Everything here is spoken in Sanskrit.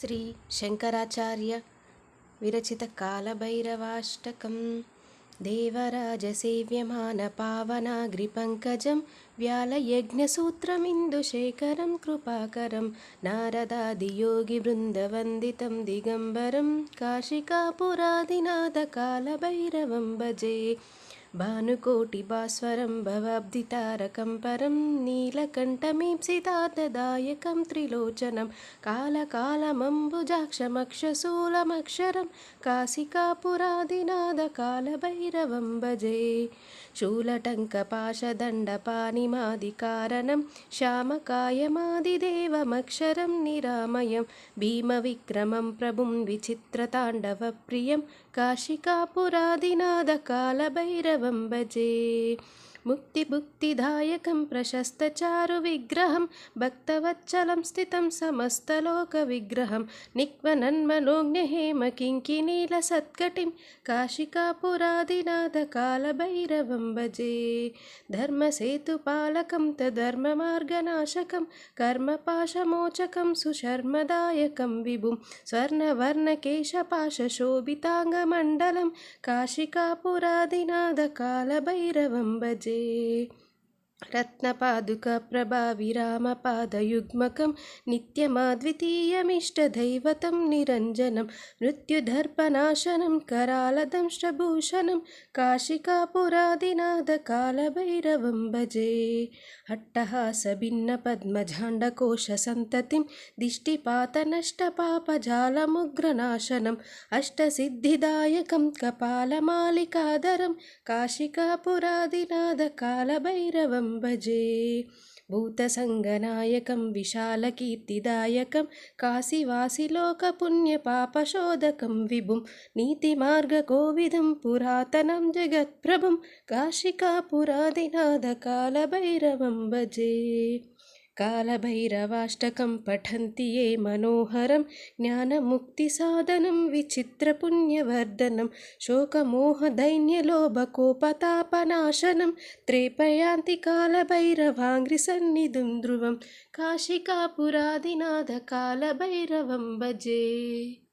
श्री शंकराचार्य विरचित कालभैरवाष्टकं देवराजसेव्यमानपावनाग्रिपङ्कजं व्यालयज्ञसूत्रमिन्दुशेखरं कृपाकरं नारदादियोगिवृन्दवन्दितं दिगम्बरं काशिकापुरादिनाथकालभैरवं भजे। भानुकोटिभास्वरं भवाब्धितारकं परं नीलकण्ठमीप्सितार्थदायकं त्रिलोचनं कालकालमम्बुजाक्षमक्षशूलमक्षरं काशिकापुरादिनाथकालभैरवं भजे। शूलटङ्कपाशदण्डपाणिमादिकारणं श्यामकायमादिदेवमक्षरं निरामयं भीमविक्रमं प्रभुं विचित्रताण्डवप्रियं काशिकापुरादिनाथकालभैरवं भजे। मुक्तिभुक्तिदायकं प्रशस्तचारुविग्रहं भक्तवत्सलं स्थितं समस्तलोकविग्रहं निक्वनन्मनोज्ञहेमकिङ्किनीलसत्कटिं काशिकापुरादिनाथकालभैरवं भजे। धर्मसेतुपालकं तद्धर्ममार्गनाशकं कर्मपाशमोचकं सुशर्मदायकं विभुं स्वर्णवर्णकेशपाशशोभिताङ्गमण्डलं काशिकापुरादिनाथकालभैरवं भजे। रत्नपादुकप्रभाविरामपादयुग्मकं नित्यमद्वितीयमिष्टदैवतं निरञ्जनं मृत्युदर्पनाशनं करालदंष्ट्रभूषणं काशिकापुरादिनाथकालभैरवं भजे। अट्टहासभिन्नपद्मझाण्डकोशसन्ततिं दिष्टिपातनष्टपापजालमुग्रनाशनम् अष्टसिद्धिदायकं कपालमालिकाधरं काशिकापुरादिनाथकालभैरवं भजे। भूतसङ्गनायकं विशालकीर्तिदायकं काशीवासिलोकपुण्यपापशोधकं विभुं नीतिमार्गकोविदं पुरातनं जगत्प्रभुं काशिकापुरादिनाथकालभैरवं भजे। कालभैरवाष्टकं पठन्ति ये मनोहरं ज्ञानमुक्तिसाधनं विचित्रपुण्यवर्धनं शोकमोहदैन्यलोभकोपतापनाशनं त्रैपयान्ति कालभैरवाङ्घ्रिसन्निधिं ध्रुवं काशिकापुरादिनाथकालभैरवं भजे।